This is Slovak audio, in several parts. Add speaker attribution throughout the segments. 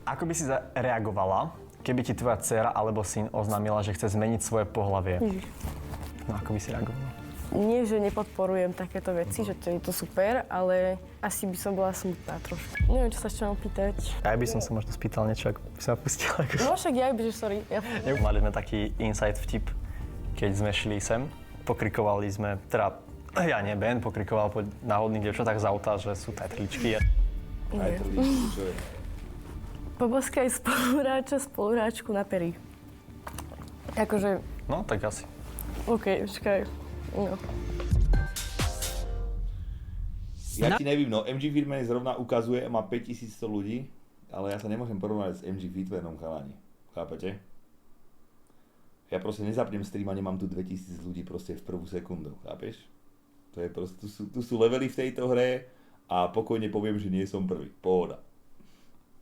Speaker 1: Ako by si reagovala, keby ti tvoja dcéra alebo syn oznámila, že chce zmeniť svoje pohlavie? No ako by si reagovala?
Speaker 2: Nie, že nepodporujem takéto veci, že to je to super, ale asi by som bola smutná trošku. Neviem, čo sa ešte mám pýtať.
Speaker 1: Ja by som sa možno spýtal niečo, ako by sa pustila.
Speaker 2: No však ja by, že sorry.
Speaker 1: Mali sme taký inside vtip, keď sme šli sem. Pokrikovali sme, teda ja nie, Ben pokrikoval po náhodných dievčatách z auta, že sú tajtrličky.
Speaker 3: Tajtrličky, čo je?
Speaker 2: Poboskaj spoluhráčku na pery. Akože...
Speaker 1: No, tak asi.
Speaker 2: OK, počkaj. No.
Speaker 3: Ja ti nevím, no MG Fitman zrovna ukazuje, má 5100 ľudí, ale ja sa nemôžem porovnať s MG Fitmanom, chalani. Chápete? Ja proste nezapnem stream a nemám tu 2000 ľudí proste v prvú sekundu, chápeš? To je proste, tu sú levely v tejto hre a pokojne poviem, že nie som prvý. Pohoda.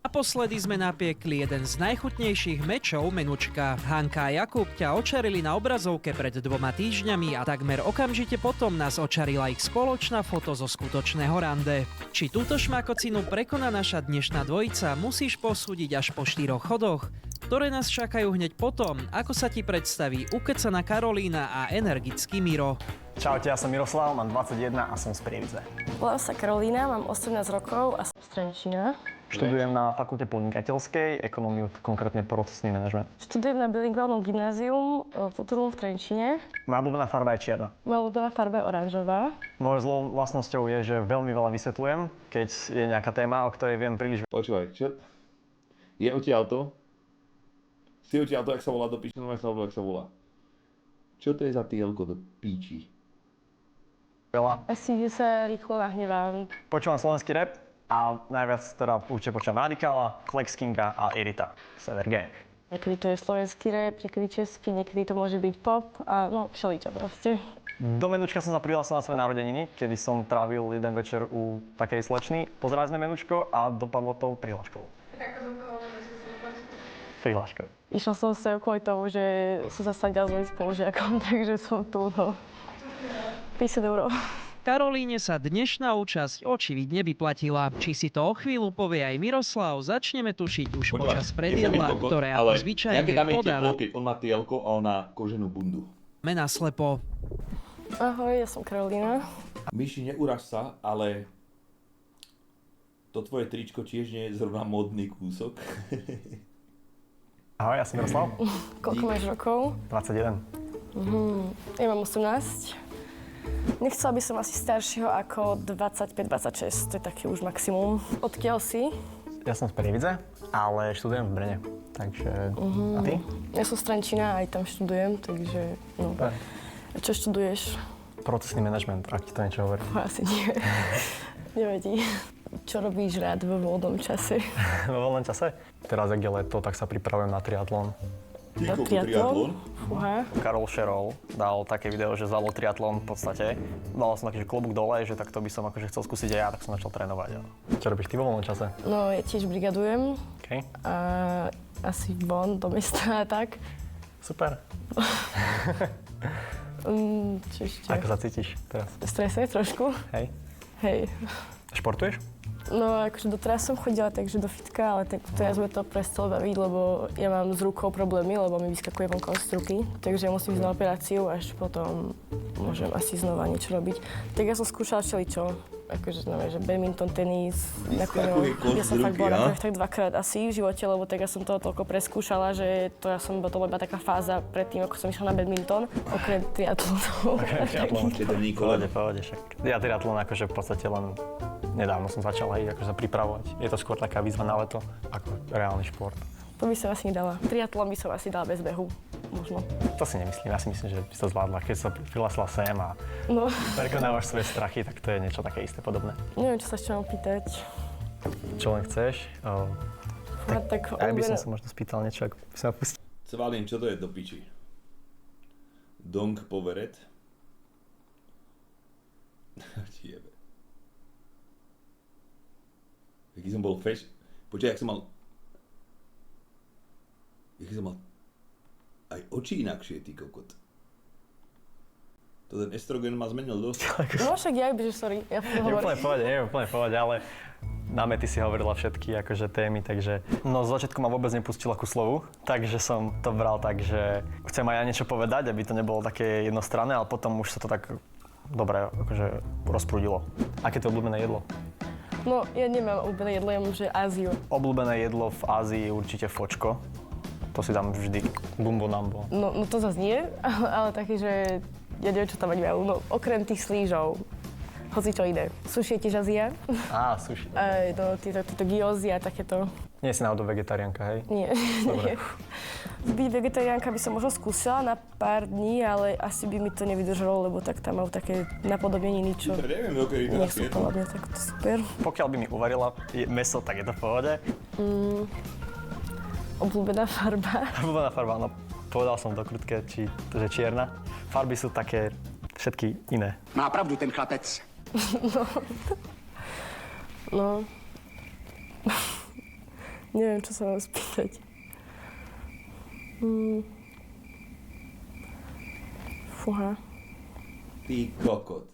Speaker 4: Naposledy sme napiekli jeden z najchutnejších mečov menučka. Hanka a Jakub ťa očarili na obrazovke pred 2 týždňami a takmer okamžite potom nás očarila ich spoločná foto zo skutočného rande. Či túto šmakocinu prekoná naša dnešná dvojica, musíš posúdiť až po 4 chodoch, ktoré nás čakajú hneď potom, ako sa ti predstaví ukecaná Karolína a energický Miro.
Speaker 1: Čaute, ja som Miroslav, mám 21 a som z Prievidze.
Speaker 2: Volám sa Karolína, mám 18 rokov a som z Trenčína.
Speaker 1: Študujem na fakulte podnikateľskej, ekonómiu, konkrétne procesný manažment.
Speaker 2: Študujem na bilingválnom gymnázium Futurum v Trenčíne.
Speaker 1: Moja obľúbená farba je čierna.
Speaker 2: Moja obľúbená farba je oranžová.
Speaker 1: Mojou zlou vlastnosťou je, že veľmi veľa vysvetľujem, keď je nejaká téma, o ktorej viem príliš.
Speaker 3: Počúvaj, čo? Je odtiaľto? Si odtiaľto, jak sa volá do pičinu, jak sa volá. Čo to je za tielko do píči?
Speaker 1: Veľa.
Speaker 2: Asi, že sa rýchlo nahnevám.
Speaker 1: Počúvam slovenský rap a najviac teda určite počúvam Radikala, Flex Kinga a Irita, Sever Gang.
Speaker 2: Niekedy to je slovenský rap, niekedy český, niekedy to môže byť pop a no všeličo proste.
Speaker 1: Do Menučka som sa prihlásil na svoje narodeniny, kedy som trávil jeden večer u takej slečny. Pozerali sme Menučko a dopadlo to prihláškou. Prihláškou.
Speaker 2: Išla som sa kvôli tomu, že som zasadila s mojím spolužiakom, takže som tu, no. 50 €.
Speaker 4: Karolíne sa dnešná účasť očividne vyplatila. Či si to o chvíľu povie aj Miroslav, začneme tušiť už počas predjedla, ktoré ako zvyčajne podáva.
Speaker 3: Keď on má tielko a ona koženú bundu.
Speaker 4: Mena slepo.
Speaker 2: Ahoj, ja som Karolína.
Speaker 3: Myši, neuraž sa, ale to tvoje tričko tiež nie je zrovna modný kúsok.
Speaker 1: Ahoj, ja som Miroslav.
Speaker 2: Koľko máš rokov?
Speaker 1: 21.
Speaker 2: Ja mám 18. Nechcela by som asi staršieho ako 25-26, to je taký už maximum. Odkiaľ si?
Speaker 1: Ja som z Prievidze, ale študujem v Brne, takže... A ty?
Speaker 2: Ja som z Trenčína, aj tam študujem, takže no.
Speaker 1: Super.
Speaker 2: A čo študuješ?
Speaker 1: Procesný manažment, ak ti to niečo hovorí.
Speaker 2: Asi nie. Nevadí. Čo robíš rád vo voľnom čase?
Speaker 1: Vo voľnom čase? Teraz, ak je leto, tak sa pripravujem na triatlon.
Speaker 2: Na triatlon? Fúha.
Speaker 1: Karol Šerov dal také video, že zvládol triatlon v podstate. Mal som taký, že klobúk dole, že takto by som akože chcel skúsiť aj ja, tak som začal trénovať. Čo robíš ty vo voľnom čase?
Speaker 2: No, ja tiež brigadujem.
Speaker 1: OK.
Speaker 2: A asi von do mesta a tak.
Speaker 1: Super.
Speaker 2: Čo ešte?
Speaker 1: Ako sa cítiš teraz?
Speaker 2: V strese trošku.
Speaker 1: Hej.
Speaker 2: Hej.
Speaker 1: Športuješ?
Speaker 2: No, akože doteraz som chodila takže do fitka, ale tak teraz ma to prestalo baviť, lebo ja mám s rukou problémy, lebo mi vyskakuje vonkoľ z ruky, takže ja musím ísť na operáciu, až potom môžem asi znova niečo robiť. Tak ja som skúšala všeličo, akože znamená, že badminton, tenis, nakoniec, ja som fakt bola nakoniec tak 2-krát asi v živote, lebo tak ja som toho toľko preskúšala, že to bola iba taká fáza predtým, ako som išla na badminton, okrem triatlonu.
Speaker 1: Pohode, však. Ja triatlon akože v podstate len nedávno som začal aj akože sa pripravovať. Je to skôr taká výzva na leto, ako reálny šport.
Speaker 2: To by som asi nedala. Triatlon by som asi dala bez behu, možno.
Speaker 1: To si nemyslím, ja si myslím, že by sa zvládla. Keď sa prihlásila sem a prekonávaš svoje strachy, tak to je niečo také isté podobné.
Speaker 2: Neviem, čo sa ešte mám pýtať.
Speaker 1: Čo len chceš?
Speaker 2: Tak
Speaker 1: ja by som sa možno spýtal niečo, ako by sa pustil.
Speaker 3: Cvalín, čo to je do piči? Dong poveret? Ti jebe. Jaký som bol Počkaj, jaký som mal aj oči inakšie, ty kokot. To ten estrogen ma zmenil dosť.
Speaker 2: No však ja že sorry, ja
Speaker 1: Nie úplne v pohode, ale námety si hovorila všetky akože témy, takže no z začiatku ma vôbec nepustila ku slovu, takže som to bral tak, že chcem aj ja niečo povedať, aby to nebolo také jednostranné, ale potom už sa to tak dobre akože rozprúdilo. Aké to je obľúbené jedlo?
Speaker 2: No, ja nemám obľúbené jedlo, ja mám, že Áziu.
Speaker 1: Obľúbené jedlo v Ázii je určite fočko. To si dám vždy bumbo nambo.
Speaker 2: No to zase nie, ale taký, že ja neviem, čo tam ani majú. No, okrem tých slížov, hoci čo ide. Sushi je tiež Ázia.
Speaker 1: Á, sushi.
Speaker 2: No, tieto gyozy a takéto.
Speaker 1: Nie si náhodou vegetariánka, hej?
Speaker 2: Nie.
Speaker 1: Dobre.
Speaker 2: Byť vegetariánka by som možno skúsila na pár dní, ale asi by mi to nevydržalo, lebo tak tam mám také napodobneniny, čo
Speaker 3: Ja neviem, dokedy
Speaker 2: nie sú podľa mňa tak super.
Speaker 1: Pokiaľ by mi uvarila mäso, tak je to v pohode.
Speaker 2: Obľúbená farba.
Speaker 1: Obľúbená farba, no povedal som do krutke, že čierna. Farby sú také všetky iné.
Speaker 5: Má pravdu ten chlapec.
Speaker 2: No. Neviem, čo sa mám spýtať. Fúha.
Speaker 3: Ty kokot.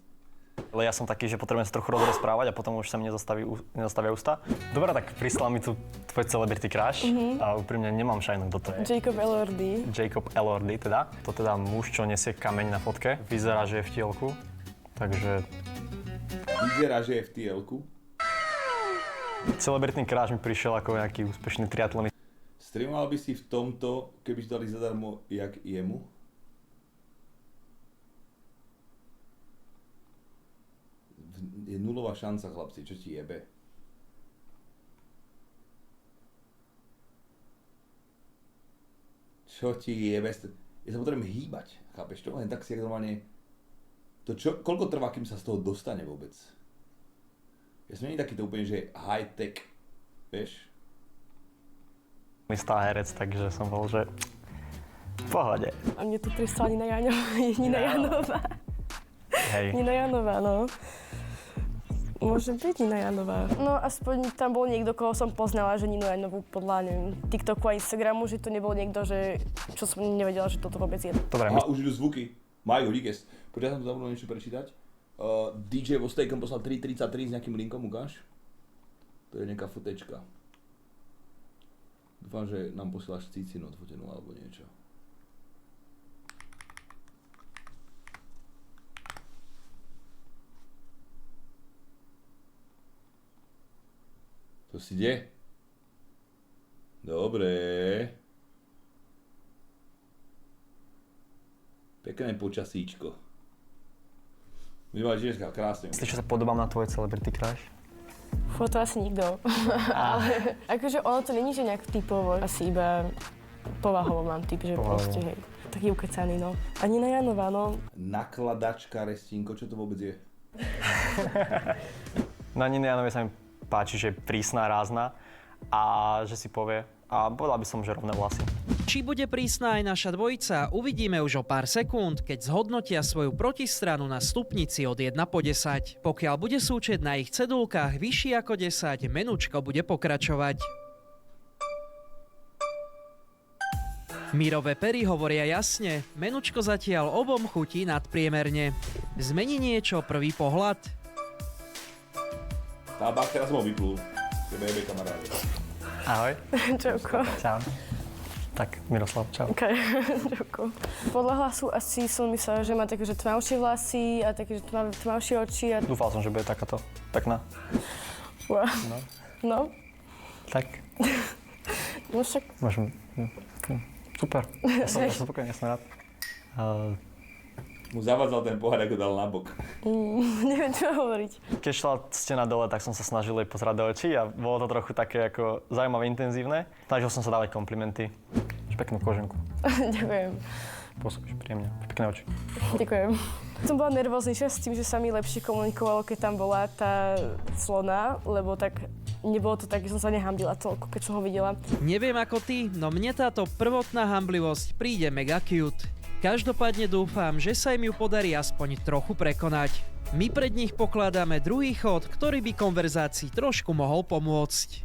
Speaker 1: Ale ja som taký, že potrebujem sa trochu rozprávať a potom už sa mi nezastavia ústa. Dobre, tak prislal mi tu tvoj celebrity crush a úprimne nemám šajnu, kto to je.
Speaker 2: Jacob Elordi.
Speaker 1: Jacob Elordi teda. To teda muž, čo nesie kameň na fotke. Vyzerá, že je v tielku. Takže
Speaker 3: Vyzerá, že je v tielku.
Speaker 1: celebritný crush mi prišiel ako nejaký úspešný triatlonista.
Speaker 3: Streamoval by si v tomto, keby si dali zadarmo, jak jemu? Je nulová šanca, chlapci, čo ti jebe? Čo ti jebe? Ja sa potrebujem hýbať, chápeš to? Len tak si normálne... Koľko trvá, kým sa z toho dostane vôbec? Ja som nie takýto úplne, že high-tech, vieš?
Speaker 1: Herec, takže som bol, že v pohode.
Speaker 2: A mne tu pristala Nina Janová.
Speaker 1: Hej.
Speaker 2: Nina Janová, no. Môže byť Nina Janová. No aspoň tam bol niekto, koho som poznala, že Ninu Janovú podľa, neviem, TikToku a Instagramu, že to nebol niekto, že čo som nevedela, že toto vôbec je.
Speaker 1: Dobre,
Speaker 3: Aha, už idú zvuky. Majú, díkes. Poďa som tu zabudol niečo prečítať. DJ vo Stejkom poslal 3.33 s nejakým linkom, ukáž? To je nejaká fotečka. Dúfam, že nám posielaš cícinu odfotenú alebo niečo. To si ide? Dobre. Pekné počasíčko. Vyzvali dneska krásne.
Speaker 1: myslíš, že sa podobám na tvoj celebrity crush?
Speaker 2: Fú, to asi nikto. Ale akože ono to není, že nejak typovo, asi iba povahovo mám typ, že
Speaker 1: Povahovo.
Speaker 2: proste, hej, taký ukecaný, no. A Nina Janová, no.
Speaker 3: Nakladačka, Restinko, čo to vôbec je?
Speaker 1: Na Nine Janovej sa mi páči, že je prísna, rázna a že si povie, a povedal by som, že rovné vlasy.
Speaker 4: Či bude prísna aj naša dvojica, uvidíme už o pár sekúnd, keď zhodnotia svoju protistranu na stupnici od 1 po 10. Pokiaľ bude súčet na ich cedulkách vyšší ako 10, menučko bude pokračovať. Mírové pery hovoria jasne, menučko zatiaľ obom chutí nadpriemerne. Zmení niečo prvý pohľad?
Speaker 3: Tábak, teraz som ho vyplul. Tebe jebe, kamaráde.
Speaker 1: Ahoj.
Speaker 2: Čauko.
Speaker 1: Čau. Tak, Miroslav, čau.
Speaker 2: Okay. Čauko. Podľa hlasu asi som myslela, že má také, že tmavšie vlasy a také, že tmavšie oči a...
Speaker 1: Dúfal som, že bude takáto pekná.
Speaker 2: Wow.
Speaker 1: No.
Speaker 2: No,
Speaker 1: Tak,
Speaker 2: no však...
Speaker 1: môžem... Super. Ja som spokojný, ja som rád.
Speaker 3: Mu zavádzal ten pohár, ako dal nabok.
Speaker 2: Neviem, čo hovoriť.
Speaker 1: Keď šla stena dole, tak som sa snažil jej pozerať do očí a bolo to trochu také ako zaujímavé, intenzívne. Snažil som sa dávať komplimenty. Máš peknú koženku.
Speaker 2: Ďakujem.
Speaker 1: Pôsobíš príjemne. Pekné oči.
Speaker 2: Ďakujem. Som bola nervóznejšia s tým, že sa mi lepšie komunikovalo, keď tam bola tá slona, lebo tak nebolo to tak, že som sa nehambila toľko, keď som ho videla.
Speaker 4: Neviem ako ty, no mne táto prvotná hamblivosť príde mega cute. Každopádne dúfam, že sa im ju podarí aspoň trochu prekonať. My pred nich pokladáme druhý chod, ktorý by konverzácii trošku mohol pomôcť.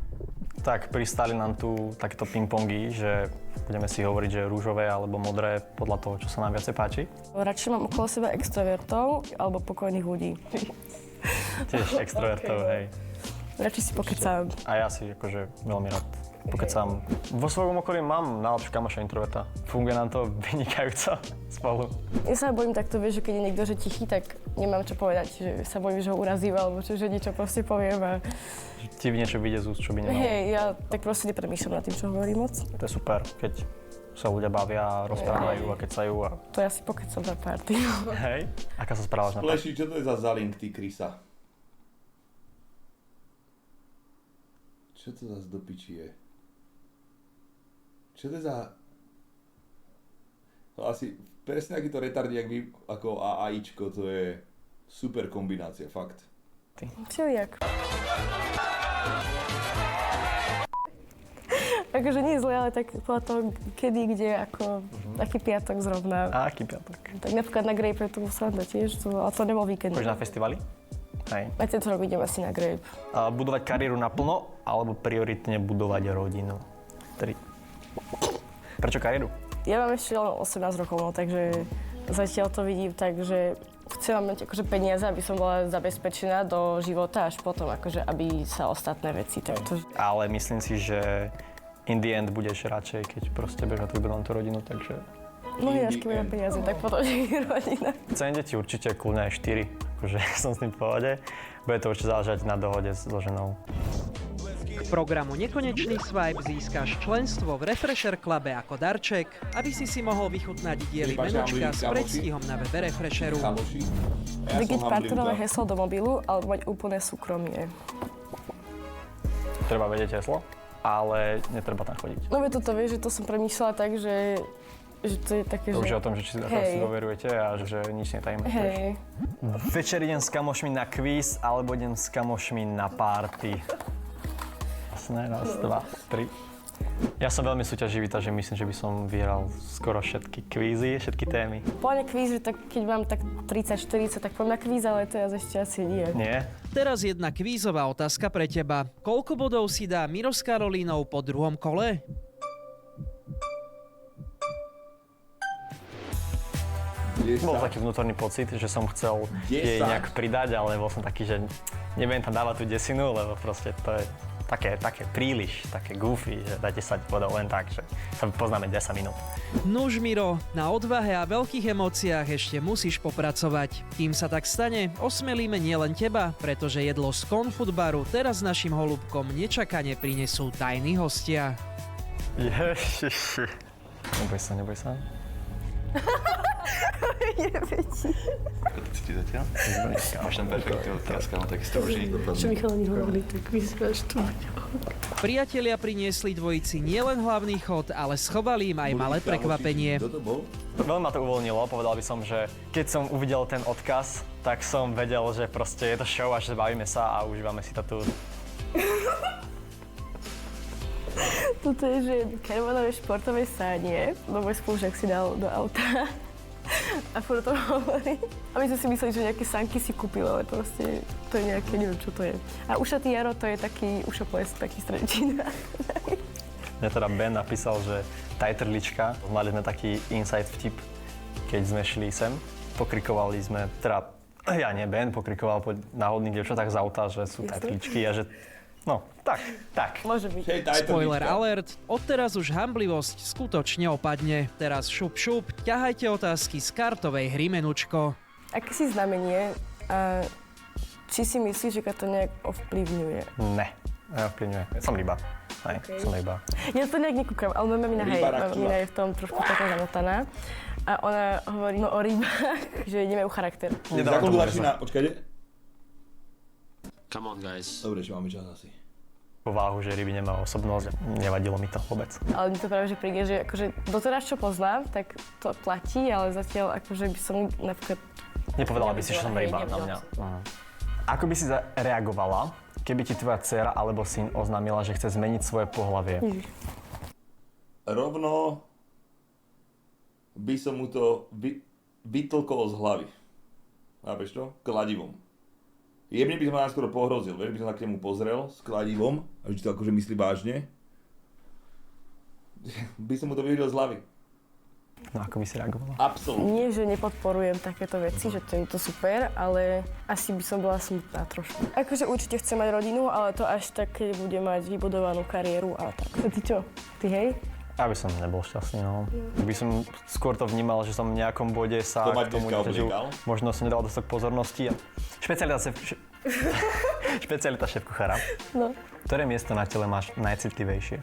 Speaker 1: Tak pristali nám tu takéto ping-pongy, že budeme si hovoriť, že rúžové alebo modré podľa toho, čo sa nám viacej páči.
Speaker 2: Radšej mám okolo seba extrovertov alebo pokojných ľudí.
Speaker 1: Tiež extrovertov, hej.
Speaker 2: Radšej si pokecám.
Speaker 1: A ja si akože veľmi rád pokecám. Vo svojom okolí mám najlepšiu kamoša introverta. Funguje nám to vynikajúco spolu.
Speaker 2: Ja sa bojím takto, vieš, že keď je niekto že tichý, tak nemám čo povedať, že sa bojím, že ho urazím, alebo že niečo proste poviem a...
Speaker 1: Ti niečo vyjde z úst, čo by nemalo.
Speaker 2: Hej, ja tak proste nepremýšľam nad tým, čo hovorím moc.
Speaker 1: To je super, keď sa ľudia bavia, rozprávajú a kecajú a...
Speaker 2: To ja si pokecam na party.
Speaker 1: Hej, aká sa správaš na
Speaker 3: Pleši, čo to je za zalink, ty Krisa? Čo to za do piči je? Čo to je za... To asi presne akýto retardiak vy, ako AAIčko, to je super kombinácia, fakt.
Speaker 2: Všelijak. Akože nie je zle, ale tak podľa toho, kedy, kde, ako taký piatok zrovna.
Speaker 1: A aký piatok?
Speaker 2: Tak napríklad na Grape tu Sanda tiež, ale to nebol víkend.
Speaker 1: Pôjdeš na festivali? Hej.
Speaker 2: Aj tento rok idem asi na Grape.
Speaker 1: A budovať kariéru naplno, alebo prioritne budovať rodinu? 3. Prečo kariéru?
Speaker 2: Ja mám ešte len 18 rokov, no, takže zatiaľ to vidím tak, že chcem mať akože peniaze, aby som bola zabezpečená do života, až potom akože, aby sa ostatné veci takto...
Speaker 1: Ale myslím si, že in the end budeš radšej, keď proste budeš mať tú rodinu, takže...
Speaker 2: No ja, keď budem peniaze, tak potom rodina.
Speaker 1: Chcem deti určite kľudne aj 4, akože som s tým v pohode. Bude to určite záležať na dohode so ženou.
Speaker 4: K programu Nekonečný swipe získaš členstvo v Refresher Clube ako darček, aby si mohol vychutnať diely menučka s predstihom na webe Refresheru.
Speaker 3: Kamoši, ja
Speaker 2: Vygiť
Speaker 3: som
Speaker 2: partnerové
Speaker 3: hamblivka.
Speaker 2: heslo do mobilu alebo mať úplné súkromie.
Speaker 1: Treba vedieť heslo, ale netreba tam chodiť.
Speaker 2: No veď toto vieš, že to som premýšľala tak, že to je také,
Speaker 1: To už
Speaker 2: že...
Speaker 1: je o tom, že či si si dôverujete a že nič netajíme.
Speaker 2: Hej.
Speaker 1: Večer idem s kamošmi na kvíz alebo idem s kamošmi na party. Jasné, raz, dva, tri. Ja som veľmi súťaživý, takže myslím, že by som vyhral skoro všetky kvízy, všetky témy.
Speaker 2: Pláne kvíz, že tak, keď mám tak 30-40, tak poďme na kvíz, ale teraz ešte asi nie.
Speaker 1: Nie?
Speaker 4: Teraz jedna kvízová otázka pre teba. Koľko bodov si dá Miro s Karolínou po druhom kole?
Speaker 1: Bol taký vnútorný pocit, že som chcel jej
Speaker 3: 10.
Speaker 1: nejak pridať, ale bol som taký, že nebudem tam dávať tú desinu, lebo proste to je také príliš, také goofy, že dá 10 bodov len tak, že sa poznáme 10 minút.
Speaker 4: Nuž Miro, na odvahe a veľkých emóciách ešte musíš popracovať. Kým sa tak stane, osmelíme nielen teba, pretože jedlo z konfutbaru teraz našim holubkom nečakane prinesú tajní hostia.
Speaker 1: Ježiši. Neboj sa.
Speaker 5: Cíti zatiaľ? Máš tam perfektný odkaz, kámo, tak si to užij.
Speaker 2: Čo mi chalani hovorili, tak vyzváš tu.
Speaker 4: Priatelia priniesli dvojici nielen hlavný chod, ale schovali im aj malé prekvapenie.
Speaker 3: Kto to bol?
Speaker 1: Veľmi ma to uvoľnilo, povedal by som, že keď som uvidel ten odkaz, tak som vedel, že proste je to show a že bavíme sa a užívame si to tu.
Speaker 2: Toto je, že karbonové športové sánie, no môj spolužiak si dal do auta a furt to hovorí. A my sme si mysleli, že nejaké sanky si kúpil, ale proste to je nejaké, neviem čo to je. A ušatý Jaro, to je taký ušoples, taký stredčín.
Speaker 1: Mne teda Ben napísal, že tajtrlička, mali sme taký inside vtip, keď sme šli sem. Pokrikovali sme, teda ja nie, Ben pokrikoval po náhodných dievčatách z auta, že sú tajtrličky a že no, tak.
Speaker 2: Môže byť.
Speaker 3: Hej, tajtrlička.
Speaker 4: Spoiler alert, odteraz už hamblivosť skutočne opadne. Teraz šup, ťahajte otázky z kartovej hry Menučko.
Speaker 2: Aké si znamenie a či si myslíš, že to nejak ovplyvňuje?
Speaker 1: Ne, neovplyvňuje. Som ryba. Hej, som ryba.
Speaker 2: Ja to nejak nekúkam, ale moja mamina, mamina je v tom trošku taká zamotaná. A ona hovorí o rybách, že nemajú charakter.
Speaker 1: Nedávam tomu
Speaker 3: Zakonduláčina, počkajte.
Speaker 5: Come on, guys.
Speaker 3: Dobre, že máme čas asi.
Speaker 1: Váhu, že ryby nemá osobnosť, nevadilo mi to vôbec.
Speaker 2: Ale mi to práve, že príde, že akože doteraz čo poznám, tak to platí, ale zatiaľ akože by som napríklad...
Speaker 1: Nepovedala by si, že som ryba na mňa. Ako by si zareagovala, keby ti tvoja dcéra alebo syn oznámila, že chce zmeniť svoje pohlavie?
Speaker 3: Rovno by som mu to vytlkol z hlavy. Chápeš to? Kladivom. Jemne by som ho skoro pohrozil, vieš, by som sa k nemu pozrel s kladivom, a že to akože myslí vážne. By som mu to vyhodil z hlavy.
Speaker 1: No ako by si reagovala?
Speaker 3: Absolútne.
Speaker 2: Nie, že nepodporujem takéto veci, že to je to super, ale asi by som bola smutná trošku. Akože určite chcem mať rodinu, ale to až tak, keď bude mať vybudovanú kariéru a tak. A ty čo? Ty hej?
Speaker 1: Ja by som nebol šťastný, no. By som skôr to vnímal, že som v nejakom bode sa
Speaker 3: To mať
Speaker 1: k tomu
Speaker 3: dneska
Speaker 1: neťažil.
Speaker 3: obliekal?
Speaker 1: Možno som nedal dostatok pozornosti. Špecialita šéf-kuchára.
Speaker 2: No.
Speaker 1: Ktoré miesto na tele máš najcitlivejšie?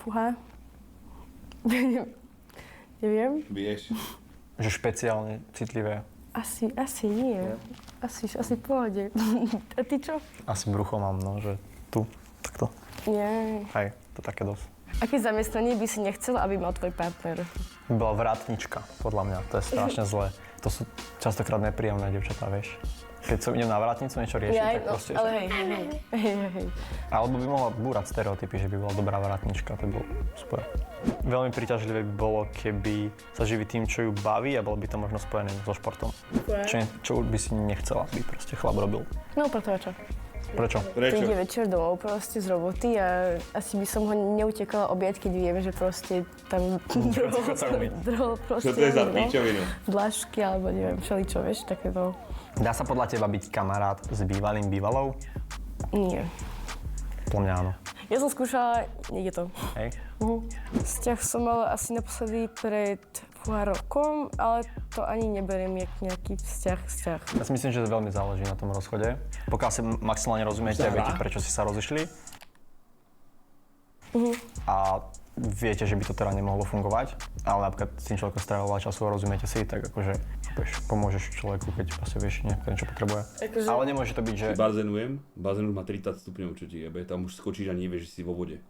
Speaker 2: Fúha. Neviem.
Speaker 3: Vieš.
Speaker 1: Že špeciálne citlivé.
Speaker 2: Asi nie. Asi v pohode. A ty čo?
Speaker 1: Asi brucho mám, no, že tu, takto.
Speaker 2: Nie.
Speaker 1: Hej, to také dosť.
Speaker 2: Aké zamestnanie by si nechcel, aby mal tvoj partner?
Speaker 1: Bola vrátnička, podľa mňa. To je strašne zlé. To sú častokrát nepríjemné dievčatá, vieš. Keď som idem na vrátnicu niečo riešiť, tak
Speaker 2: No,
Speaker 1: proste...
Speaker 2: ale hej.
Speaker 1: Alebo by mohla búrať stereotypy, že by bola dobrá vrátnička, to by bolo super. Veľmi príťažlivé by bolo, keby sa živí tým, čo ju baví a bolo by to možno spojené so športom. Čo by si nechcela, aby proste chlap robil.
Speaker 2: No preto čo?
Speaker 1: Prečo?
Speaker 2: Príde večer domov proste z roboty a asi by som ho neutekala objať, keď viem, že proste tam drol proste.
Speaker 3: Čo to je za pičovinu?
Speaker 2: Dlažky alebo neviem, všeličo, vieš, takéto.
Speaker 1: Dá sa podľa teba byť kamarát s bývalou?
Speaker 2: Nie.
Speaker 1: Podľa mňa áno.
Speaker 2: Ja som skúšala, nejde to.
Speaker 1: Hej?
Speaker 2: Vzťah som mala asi naposledy pred rokom, ale to ani neberiem jak nejaký vzťah.
Speaker 1: Ja si myslím, že to veľmi záleží na tom rozchode. Pokiaľ si maximálne rozumiete a viete, prečo si sa rozišli. A viete, že by to teda nemohlo fungovať, ale napríklad s tým človekom strávila času a rozumiete si, tak akože pomôžeš človeku, keď proste vieš niekto čo potrebuje.
Speaker 2: Akože...
Speaker 1: Ale nemôže to byť, že
Speaker 3: Bazénujem, bazén už má 30 stupňov, čo ti jebe, tam už skočíš a nevieš, že si vo vode.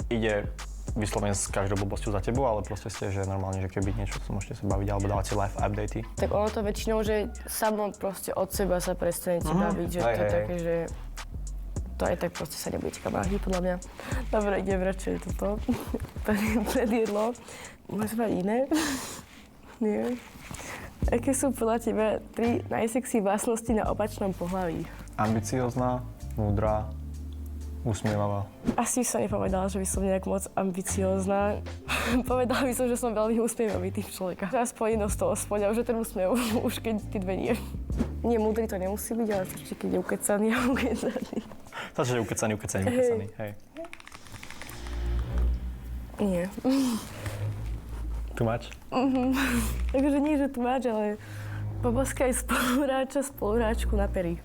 Speaker 1: ide vyslovene s každou blbosťou za tebou, ale proste ste, že normálne, že keby niečo, co môžete sa baviť, alebo dávať si live updaty.
Speaker 2: Tak ono to väčšinou, že samo proste od seba sa prestanete baviť, že to je také, že to aj tak proste sa nebudete kamaráti, podľa mňa. Dobre, idem radšej toto pred jedlo. Máš mať iné? Nie. Aké sú podľa teba 3 najsexy vlastnosti na opačnom pohlaví?
Speaker 1: Ambiciózna, múdra, usmievavá.
Speaker 2: Asi sa nepovedala, že by som nejak moc ambiciózna. Povedala by som, že som veľmi usmievavý typ človeka. Aspoň jedno z toho spoňal, že ten úsmev už keď tie dve nie. Nie, múdry to nemusí byť, ale stačí, keď je ukecaný a ukecaný.
Speaker 1: Stačí, že ukecaný, hej.
Speaker 2: Nie.
Speaker 1: Tu máš?
Speaker 2: Takže nie, že tu máš, ale poboskaj spoluhráčku na pery.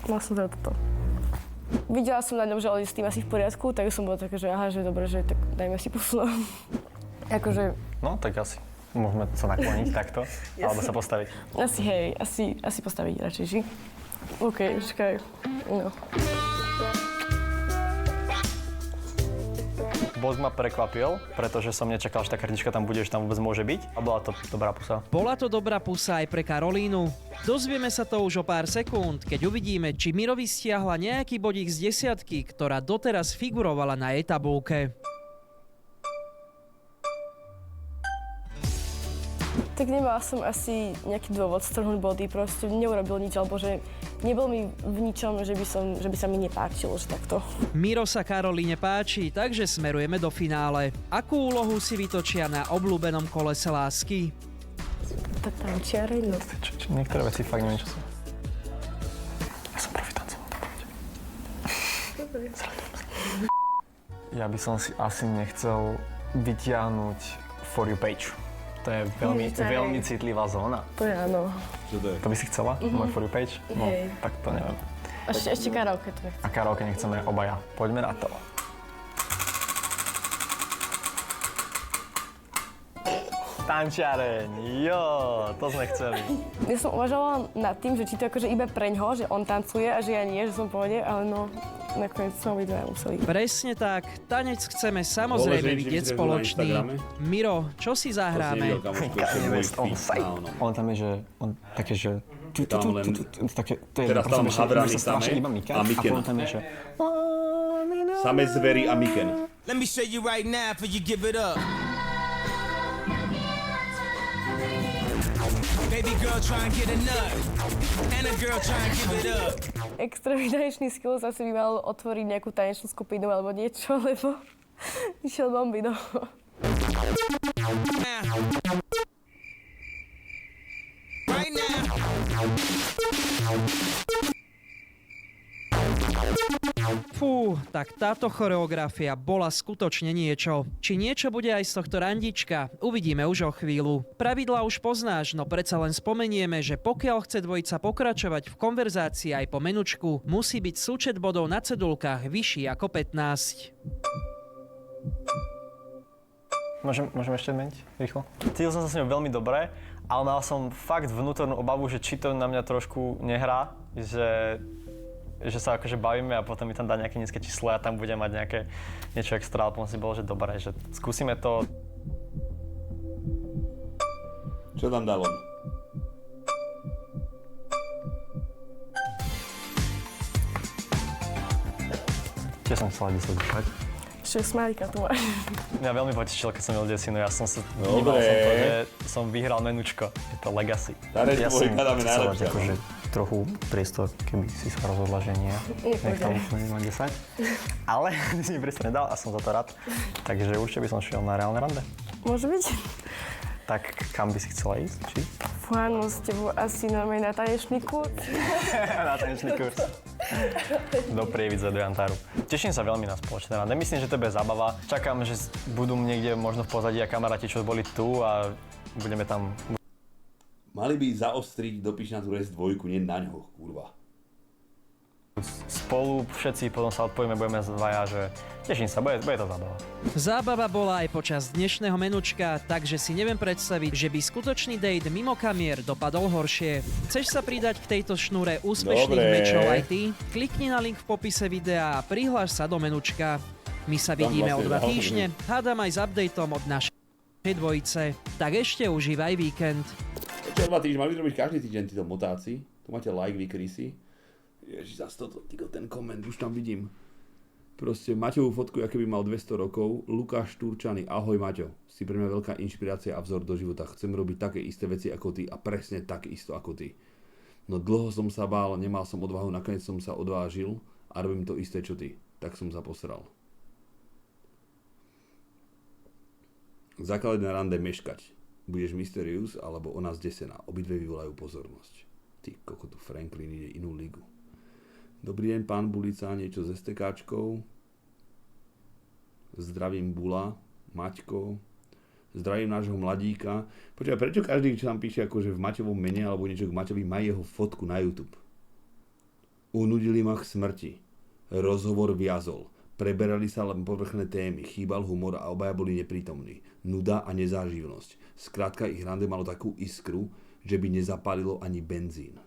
Speaker 2: Mal som teda toto. Videla som na ňom, že on je s tým asi v poriadku, tak som bola taká, že aha, že dobre, že tak dajme si posunúť. Akože...
Speaker 1: No, tak asi. Môžeme sa nakloniť takto, alebo sa postaviť.
Speaker 2: Asi hej, asi postaviť radšej, ži? OK, čakaj. No.
Speaker 1: Boss ma prekvapil, pretože som nečakal, že tá kartička tam bude, že tam vôbec môže byť. A bola to dobrá pusa.
Speaker 4: Bola to dobrá pusa aj pre Karolínu. Dozvieme sa to už o pár sekúnd, keď uvidíme, či Mirovi stiahla nejaký bodík z 10, ktorá doteraz figurovala na jej tabulke.
Speaker 2: Tak nemala som asi nejaký dôvod strhnúť body, proste neurobil nič, alebo že nebol mi v ničom, že by sa mi nepáčilo, že takto.
Speaker 4: Miro sa Karolíne páči, takže smerujeme do finále. Akú úlohu si vytočia na obľúbenom kolese lásky?
Speaker 2: Tak tančiareň, no.
Speaker 1: Niektoré veci fakt neviem, čo sú. Ja som profitancom. Ja by som si asi nechcel vytiahnuť For You page. To je veľmi citlivá zóna.
Speaker 2: To je áno.
Speaker 3: Čo to je?
Speaker 1: To by si chcela? Môj For You page? No,
Speaker 2: Hej.
Speaker 1: tak to neviem.
Speaker 2: Ešte karaoke to nechcem.
Speaker 1: A karaoke nechceme obaja. Poďme na to. Tančiareň, jo, to sme chceli.
Speaker 2: Ja som uvažovala nad tým, že či to akože iba preňho, že on tancuje a že ja nie, že som v pohode, ale no, nakoniec som obidva museli.
Speaker 4: Presne tak, tanec chceme samozrejme
Speaker 3: Dôležitý,
Speaker 4: vidieť
Speaker 3: či
Speaker 4: spoločný.
Speaker 3: na Instagrame?
Speaker 4: Miro, čo si zahráme?
Speaker 1: On tam je, že on také, že...
Speaker 3: Tam len...
Speaker 1: Také, to je
Speaker 3: Teraz tam havrany
Speaker 1: strašne
Speaker 3: samé
Speaker 1: iba Miken.
Speaker 3: a
Speaker 1: A
Speaker 3: Miken.
Speaker 1: potom tam je, že...
Speaker 3: Samé zvery a Miken.
Speaker 6: Let me show you right now before you give it up. Baby girl try and get a nut, and a girl try and give it up.
Speaker 2: Extrémny tanečný skills asi by mal otvoriť nejakú tanečnú skupinu alebo niečo, lebo išiel bomby, no.
Speaker 6: Right now.
Speaker 4: Fú, tak táto choreografia bola skutočne niečo. Či niečo bude aj z tohto randička, uvidíme už o chvíľu. Pravidlá už poznáš, no predsa len spomenieme, že pokiaľ chce dvojica pokračovať v konverzácii aj po menučku, musí byť súčet bodov na cedulkách vyšší ako 15.
Speaker 1: Môžem ešte meniť rýchlo? Cítil som sa s ňou veľmi dobre, ale mal som fakt vnútornú obavu, že či to na mňa trošku nehrá, že sa akože bavíme a potom mi tam dá nejaké nízke číslo a tam budem mať nejaké niečo extra, ale potom si bolo, že dobré, že skúsime to.
Speaker 3: Čo tam dalo?
Speaker 1: Tiež som chcela 10 dýchať.
Speaker 2: Ešte smajlíka tu máš.
Speaker 1: Mňa veľmi potešilo, keď som videl desinu, ja som sa
Speaker 3: Dobre.
Speaker 1: díval som to, že som vyhral menučko, je to legacy.
Speaker 3: Tanec
Speaker 1: Ja
Speaker 3: dvojka
Speaker 1: som
Speaker 3: dáme
Speaker 1: chcel
Speaker 3: najlepšia,
Speaker 1: dať akože trochu priestor, keby si sa rozhodla, že nie. Nech tam nemá 10. Ale si mi priestor nedal a som za to rád. Takže určite by som šiel na reálne rande.
Speaker 2: Môže byť?
Speaker 1: Tak kam by si chcela ísť? Či?
Speaker 2: Áno, s tebou asi normálne na tanečný kurz.
Speaker 1: Na tanečný kurz. Do Prievidze, do Jantáru. Teším sa veľmi na spoločné rande. Myslím, že to bude zábava. Čakám, že budú niekde možno v pozadí a kamaráti, čo boli tu a budeme tam.
Speaker 3: Mali by zaostriť do piči na tú res dvojku, nie na ňo, kurva.
Speaker 1: Spolu všetci, potom sa odpojíme, budeme dvaja, že teším sa, bude to zábava.
Speaker 4: Zábava bola aj počas dnešného menučka, takže si neviem predstaviť, že by skutočný date mimo kamier dopadol horšie. Chceš sa pridať k tejto šnúre úspešných
Speaker 3: Dobre.
Speaker 4: mečov aj ty? Klikni na link v popise videa a prihláš sa do menučka. My sa vidíme o 2
Speaker 3: vlastne
Speaker 4: týždne, hádam aj s updateom od našej dvojice. Tak ešte užívaj víkend.
Speaker 3: Čo 2 týždne, mali robiť každý týždeň títo motáci. Tu máte like, vy krysy. Ježiš, zase ten koment, už tam vidím. Proste Maťovú fotku, aké by mal 200 rokov. Lukáš Turčany, ahoj Maťo. Si pre mňa veľká inšpirácia a vzor do života. Chcem robiť také isté veci ako ty a presne tak isto ako ty. No dlho som sa bál, nemal som odvahu, nakoniec som sa odvážil a robím to isté čo ty. Tak som sa posral. Základ na rande meškať. Budeš mysterious alebo ona zdesená. Obidve vyvolajú pozornosť. Ty kokotu, Franklin ide inú ligu. Dobrý deň, pán Bulica, niečo s STKčkou. Zdravím Bula, Maťko. Zdravím nášho mladíka. Počkaj, prečo každý, čo tam píše akože v Maťovom mene alebo niečo k Maťovi, má jeho fotku na YouTube? Unudili ma k smrti. Rozhovor viazol. Preberali sa len povrchné témy, chýbal humor a obaja boli neprítomní. Nuda a nezáživnosť. Skrátka ich rande malo takú iskru, že by nezapálilo ani benzín.